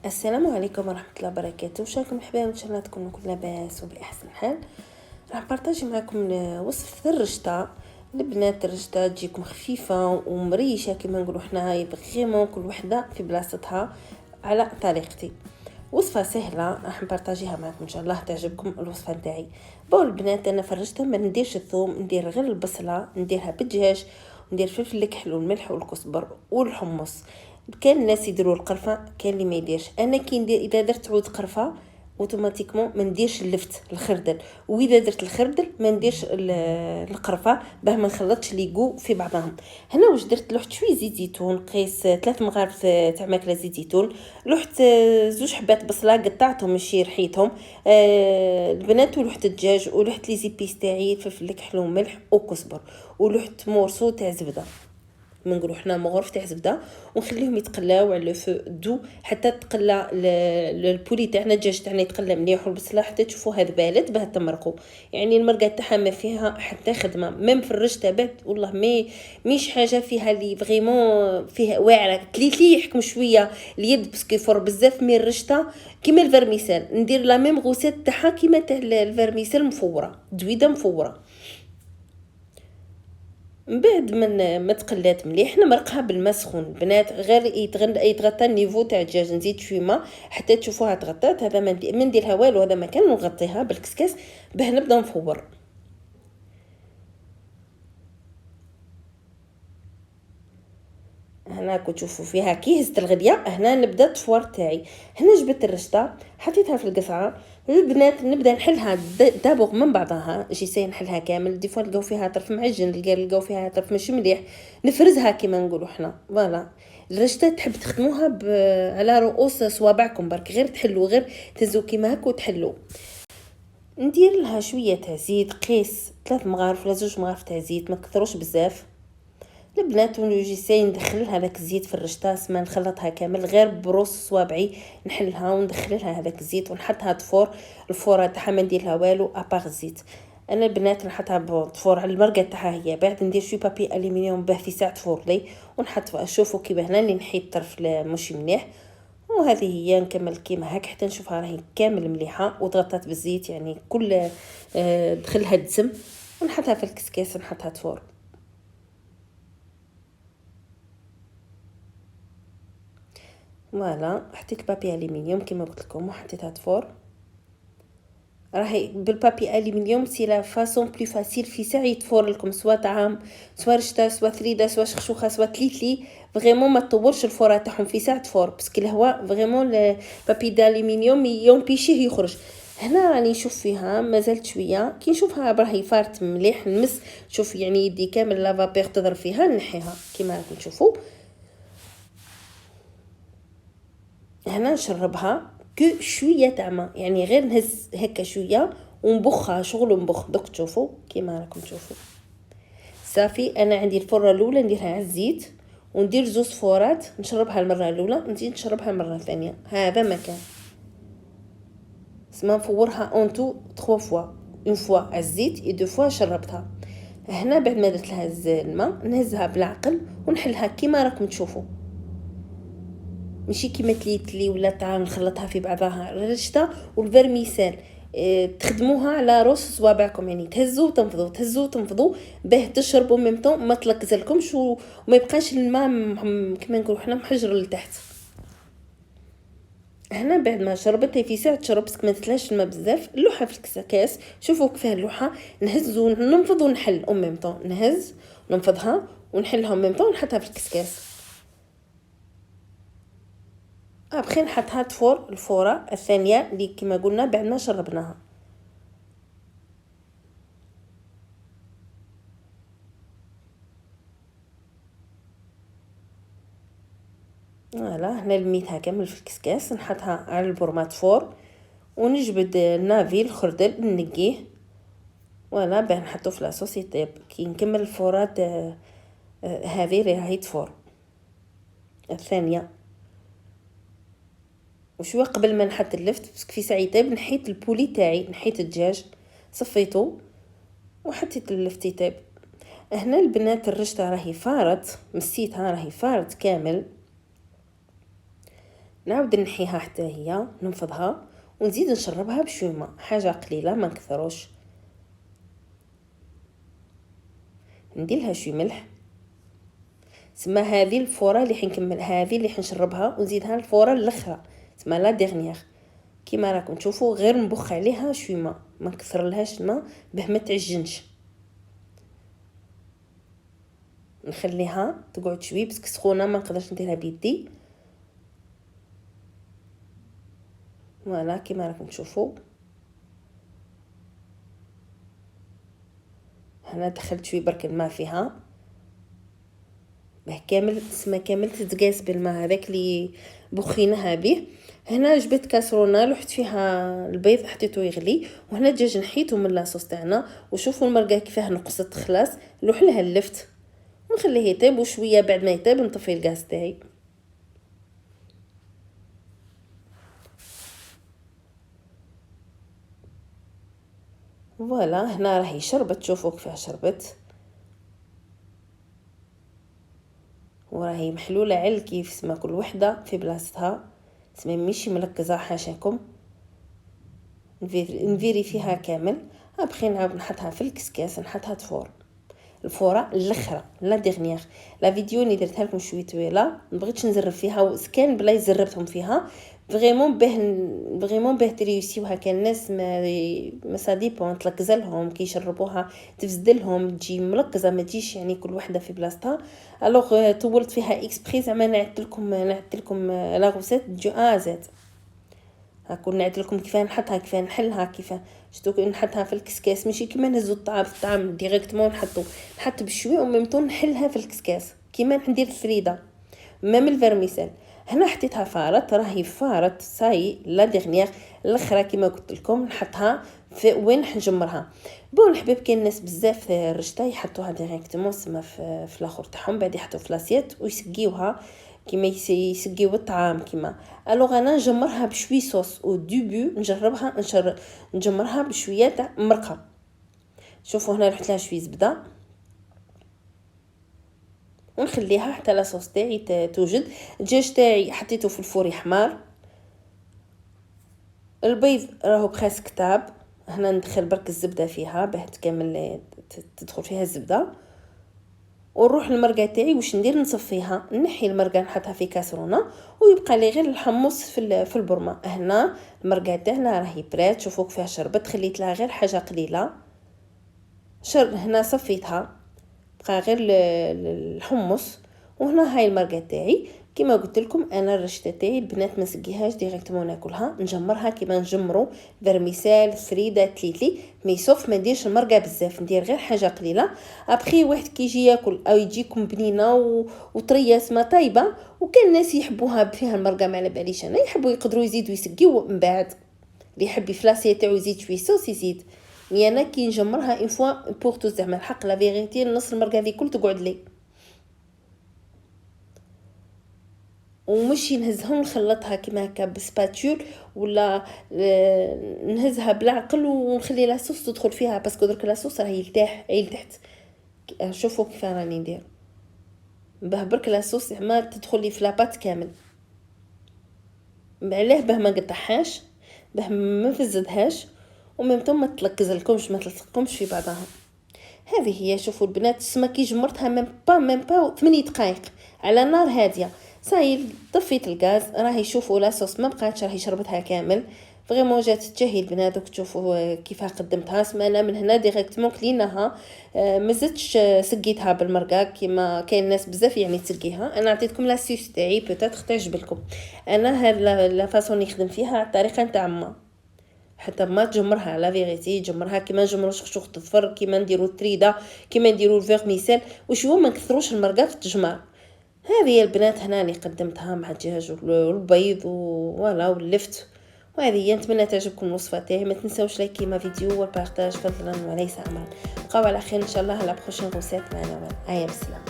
السلام عليكم ورحمة الله وبركاته. وشاكم الحبايب، ان شاء الله تكونوا كل لاباس وبأحسن حال. راح نبارطاجي معكم وصفة الرشطة. البنات الرشطة تجيكم خفيفة ومريشة كما نقولوا حنا، فريمون كل وحدة في بلاصتها على طريقتي. وصفة سهلة راح نبارطاجيها معكم ان شاء الله تعجبكم الوصفة نتاعي. البنات انا فرشتها ما نديرش الثوم، ندير غير البصلة، نديرها بالدجاج، وندير فلفل الكحل والملح والكزبر والحمص. كان الناس يديروا القرفه، كان اللي ما يديرش. انا كي ندير اذا درت عود قرفه اوتوماتيكمون ما نديرش اللفت الخردل، واذا درت الخردل ما نديرش القرفه باه ما نخلطش ليغو في بعضهم. هنا واش درت؟ لوحت شويه زيت زيتون، قيس 3 مغارف تاع ماكله زيت زيتون، لوحت زوج حبات بصله قطعتهم ماشي رحيتهم، البنات، ولوحت الدجاج، ولوحت لي زيبيس تاعي فلفل الكحل وملح وكزبر، ولوحت مورسو تاع زبده، ما نقولوا حنا مغرف تاع زبده، ونخليهم يتقلاو على فو دو حتى تقلى البولي تاعنا، الدجاج تاعنا يتقلى مليح، والبصله حتى تشوفوا هذا بارد باه تمرقوا. يعني المرقه تاعها ما فيها حتى خدمه، ميم في الرشته بات والله ميش حاجه فيها لي فريمون فيها واعره، تليتلي يحكم شويه اليد باسكو يفر بزاف من الرشته. كيما الفرميسال ندير لا ميم غوسيت تاعها كيما تاع الفرميسال مفوره، دويده مفوره. من بعد ما تقلات مليح نمرقها بالماء سخون. بنات غير يتغطى النيفو تاع الدجاج، نزيد شويه ماء حتى تشوفوها تغطات. هذا ما نديرها والو، هذا مكان نغطيها بالكسكاس باه نبدا نفور. هنا كنت تشوفوا فيها كي هزت الغديه، هنا نبدا التفوار تاعي. هنا جبت الرشطه حطيتها في القصعه. البنات نبدا نحلها دابوغ من بعضها، جيسي نحلها كامل. دي فوا نلقاو فيها طرف معجن، نلقاو فيها طرف مش مليح، نفرزها كيما نقولوا حنا. فوالا الرشطه تحب تخدموها على رؤوس صوابعكم برك، غير تحلوا، غير تهزوا كيما هكا وتحلوا. ندير لها شويه تاع زيت، قيس 3 مغارف ولا 2 مغارف تاع زيت، ما كثروش بزاف. البنات ونجي ندخل هذاك الزيت في الرشطاس، ما نخلطها كامل، غير بروس صوابعي نحلها وندخل لها هذاك الزيت ونحطها تفور. الفوره تاعها ما ندير لها والو ابار الزيت. انا البنات نحطها تفور على المرقه تاعها هي، بعد ندير شويه بابي الومنيوم باه في ساعه تفور لي، ونحط شوفوا كيما هنا اللي نحيد طرف مش مليح. وهذه هي نكمل كيما هك حتى نشوفها راهي كامل مليحه وتغطات بالزيت، يعني كل دخلها الدسم، ونحطها في الكسكاس نحطها تفور. فوالا حطيت البابي الومنيوم كما قلت لكم وحطيتها تفور. راهي بالبابي الومنيوم سي لا فاصون بلو فاسيل في ساعه يتفور لكم، سوا طعام سوا رشته سوا ثريده سوا شخشوخه سوا تليتلي. فريمون ما تطولش الفوره تاعهم في ساعه تفور، باسكو الهواء فريمون البابي الومنيوم يمبيشيه يخرج. هنا راني نشوف فيها مازالت شويه، كي نشوفها راهي فارت مليح نمس، شوف يعني يدي كامل لافابير تضرب فيها، نحيها كيما راكم تشوفوا. هنا نشربها كو شويه تاع ما، يعني غير نهز هكا شويه ونبخها شغل نبخ. دوك تشوفوا كيما راكم تشوفوا صافي. انا عندي الفره الاولى نديرها على الزيت وندير 2 فورات، نشربها المره الاولى نزيد نشربها المره الثانيه. هذا مكان سما نفورها اون تو 3 فوا، اون فوا على الزيت اي 2 فوا شربتها. هنا بعد ما درت لها الماء نهزها بالعقل ونحلها كيما راكم تشوفوا، ماشي كيما تليتلي ولا طعام نخلطها في بعضها. الرشته والفرميسال تخدموها على روس صوابعكم، يعني تهزوا وتنفضوا تهزوا وتنفضوا باه تشربوا ميم طون ما تلكزلكمش وما يبقاش الماء كما نقولوا حنا محجر لتحت. هنا بعد ما شربت في ساعه تشرب، بس ما تتلاش الماء بزاف. اللوحه في الكاس شوفوا كيفاه اللوحه، نهز وننفض ونحل ميم طون، نهز وننفضها ونحلها ميم طون ونحطها في الكاس. ابخي نحطها تفور الفوره الثانيه اللي كما قلنا بعد ما شربناها. فوالا هنا لميتها كامل في الكسكاس، نحطها على البرمات فور ونجبد النافي الخردل نقيه. ولا باه نحطو في لاصوص يطيب. كي نكمل الفورات هذه راهي تفور الثانيه. وشويه قبل ما نحط اللفت باسكو في ساعه يطيب، نحيت البولي تاعي، نحيت الدجاج صفيته وحطيت اللفت يطيب. هنا البنات الرشته راهي فارت، مسيتها راهي فارت كامل. نعاود نحيها حتى هي ننفضها ونزيد نشربها بشويه ماء، حاجه قليله ما نكثروش. ندير لها شويه ملح. سما هذه الفوره اللي حنكمل، هذه اللي حنشربها ونزيدها الفوره الاخرى سما لا ديرنيير. كيما راكم تشوفوا غير نبخ عليها شويه ماء، ما نكثر لهاش الماء باه ما تعجنش. نخليها تقعد شويه باسكو سخونه ما نقدرش نديرها بيدي. فوالا كيما راكم تشوفوا هنا دخلت شويه برك الماء فيها باه كامل سما كامل تتقاس بالماء هذاك اللي بخيناها به. هنا جبت كاسرونه لحت فيها البيض حطيته يغلي، وهنا الدجاج نحيته من لاصوص تاعنا. وشوفوا المرقه كيفاه نقصت خلاص، نروح لها اللفت ونخليه يطيب، وشويه بعد ما يطيب نطفي الغاز تاعي. فوالا هنا راهي شربت، شوفوا كيفاه شربت وراهي محلوله على الكيف سما كل وحده في بلاصتها سما ماشي مركزه حاشاكم. نفيري فيها كامل. ابخي نعاود نحطها في الكسكاس نحطها تفور الفوره الاخرى لا ديرنيير. لا فيديو اللي درتها لكم شويه طويله مبغيتش نزرب فيها، وسكان بلا يزربتهم فيها فريمون باه تريوسيوها. كان الناس ما ساديبون تلكزلهم كيشربوها تفزدلهم تجي ملكزه ما تجيش يعني كل وحده في بلاصتها. الوغ طولت فيها اكسبري زعما نعدت لكم لا غوسيت دو ازات. هاكون نعد لكم كيفاه نحطها كيفاه نحلها كيفاه شتو نحطها في الكسكاس، ماشي كيما نهزو الطعام ديريكتومون نحط بشويه وميمطون نحلها في الكسكاس كيما ندير الفريده ميم الفيرميسيل. هنا حطيتها فارت راهي فارت ساي لا ديرنيير الاخرى كيما قلت لكم نحطها في وين نجمرها. بون الحباب كاين ناس بزاف الرشته يحطوها ديريكتومون سما في الاخر تاعهم بعد يحطوا في لاسيت ويسقيوها كيما يسقيو الطعام كيما. الوغ انا نجمرها بشوي صوص او ديبو نجربها نجمرها بشويه تاع مرقه. شوفوا هنا رحت لها شويه زبده ونخليها حتى لاصوص تاعي توجد. الدجاج تاعي حطيته في الفور حمار. البيض راهو بخاس كتاب. هنا ندخل برك الزبده فيها باه تكمل تدخل فيها الزبده. ونروح للمرقه تاعي واش ندير نصفيها نحي المرقه نحطها في كاسرونه ويبقى لي غير الحمص في البرمه. هنا المرقه تاعنا راهي برات. شوفوا كيفاه شربت، خليت لها غير حاجه قليله هنا صفيتها بقى غير الحمص. وهنا هاي المرقه تاعي كيما قلت لكم انا الرشته تاعي البنات ما نسقيهاش ديريكتومون ناكلها، نجمرها كيما نجمروا فيرميسيل فريده تليتلي مي سوف ما نديرش المرقه بزاف، ندير غير حاجه قليله. ابخي واحد كيجي ياكل او يجيكم بنينه وطريه سما طيبه. وكان الناس يحبوها فيها المرقه ما على باليش انا، يحبوا يقدروا يزيدوا يسقيو من بعد اللي يحب فلاسيه تاعو يزيد شويه صوص يزيد. مي انا كي نجمرها اون فوا بور تو زعما الحق لا فيغيتي نص المرقه هذه كل تقعد لي ومشي نهزهم نخلطها كيما هكا بسباتول ولا نهزها بالعقل ونخلي لاصوص تدخل فيها باسكو درك لاصوص راهي يلتاح تحت. شوفوا كيف راني ندير باه برك لاصوص زعما تدخل لي في لاباط كامل. علاه باه ما نقطعهاش باه ما نفزدهاش وميمتو ما تلكزلكمش ما تلصقكمش في بعضها. هذه هي. شوفوا البنات السما كي جمرتها ميم با 8 دقائق على نار هاديه صاير طفيت الغاز. راهي شوفوا لاصوص ما بقاتش راهي شربتها كامل فريمون جات تجهي البنات. وتشوفوا كيفاه قدمتها سما انا من هنا ديريكتومون كليناها ما زدتش سقيتها بالمرقه كيما كاين ناس بزاف يعني تسقيها. انا عطيتكم لاسيس تاعي بوتيتر تعجبكم. انا هاد لا فاصون نخدم فيها الطريقه نتاع ما حتى ما تجمرها على فيغيتي جمرها كيما نجمروا شخشوخ الظفر كيما نديروا التريده كيما نديروا الفيرميسيل وشو ما نكثروش المرقه في التجمار. هذه البنات هنا اللي قدمتها مع الدجاج والبيض ولا واللفت. وهذه هي. نتمنى تعجبكم الوصفه تاعي. ما تنساوش لايكي ما فيديو والبارطاج فضلا وليس امرا. بقاو على خير ان شاء الله. لا بروشين غوسيت معنا. هيا بالسلامه.